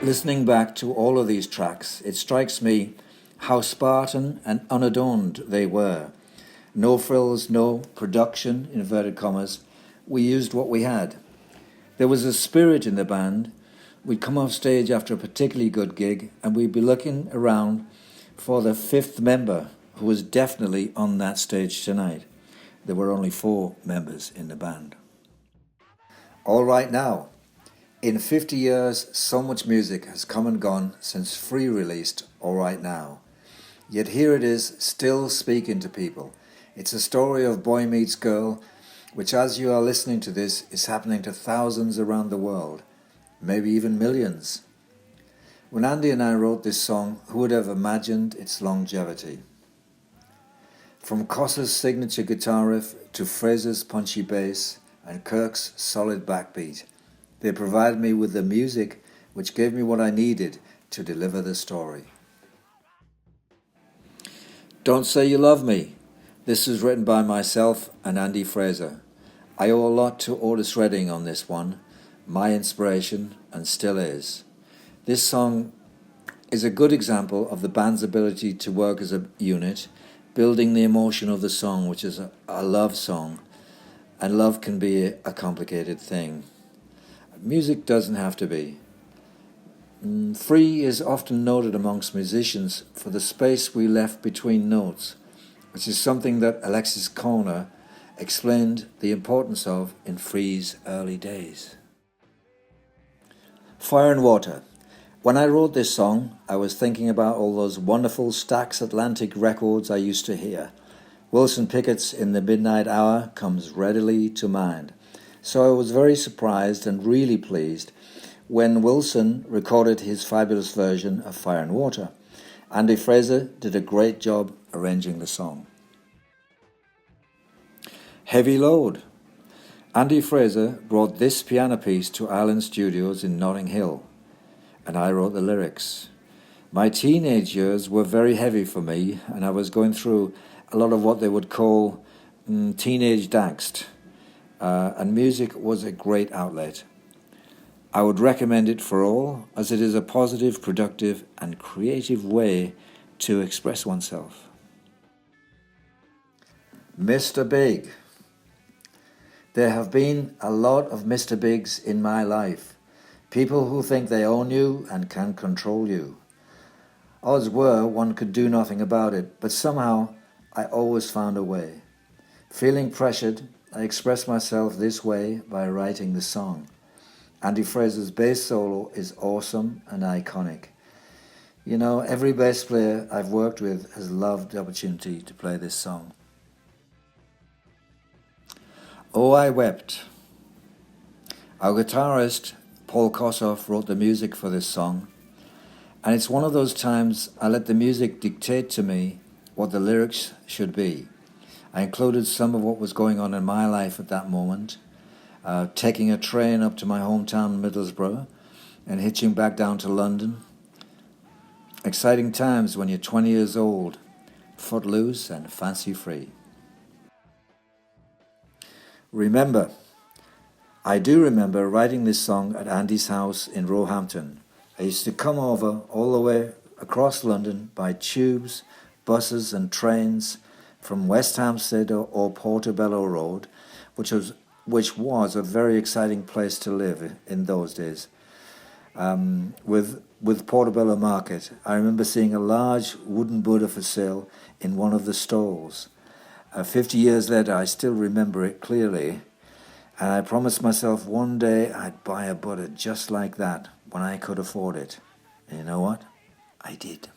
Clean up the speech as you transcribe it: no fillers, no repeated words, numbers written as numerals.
Listening back to all of these tracks, it strikes me how Spartan and unadorned they were. No frills, no production, inverted commas. We used what we had. There was a spirit in the band. We'd come off stage after a particularly good gig and we'd be looking around for the fifth member who was definitely on that stage tonight. There were only 4 members in the band. All right now. In 50 years, so much music has come and gone since Free released All Right Now. Yet here it is, still speaking to people. It's a story of boy meets girl, which as you are listening to this is happening to thousands around the world, maybe even millions. When Andy and I wrote this song, who would have imagined its longevity? From Cossa's signature guitar riff to Fraser's punchy bass and Kirk's solid backbeat, they provided me with the music which gave me what I needed to deliver the story. Don't Say You Love Me. This was written by myself and Andy Fraser. I owe a lot to Otis Redding on this one, my inspiration and still is. This song is a good example of the band's ability to work as a unit, building the emotion of the song, which is a love song, and love can be a complicated thing. Music doesn't have to be. Free is often noted amongst musicians for the space we left between notes, which is something that Alexis Korner explained the importance of in Free's early days. Fire and Water. When I wrote this song, I was thinking about all those wonderful Stax Atlantic records I used to hear. Wilson Pickett's In the Midnight Hour comes readily to mind. So I was very surprised and really pleased when Wilson recorded his fabulous version of Fire and Water. Andy Fraser did a great job arranging the song. Heavy Load. Andy Fraser brought this piano piece to Island Studios in Notting Hill, and I wrote the lyrics. My teenage years were very heavy for me, and I was going through a lot of what they would call teenage angst. And music was a great outlet. I would recommend it for all, as it is a positive, productive and creative way to express oneself. Mr. Big. There have been a lot of Mr. Bigs in my life. People who think they own you and can control you. Odds were one could do nothing about it, but somehow I always found a way. Feeling pressured, I express myself this way by writing the song. Andy Fraser's bass solo is awesome and iconic. You know, every bass player I've worked with has loved the opportunity to play this song. Oh, I Wept. Our guitarist, Paul Kossoff, wrote the music for this song, and it's one of those times I let the music dictate to me what the lyrics should be. I included some of what was going on in my life at that moment, taking a train up to my hometown Middlesbrough and hitching back down to London. Exciting times when you're 20 years old, footloose and fancy free. Remember. I do remember writing this song at Andy's house in Roehampton. I used to come over all the way across London by tubes, buses and trains from West Hampstead or Portobello Road, which was a very exciting place to live in those days. With Portobello Market, I remember seeing a large wooden Buddha for sale in one of the stalls. 50 years later, I still remember it clearly, and I promised myself one day I'd buy a Buddha just like that when I could afford it. And you know what? I did.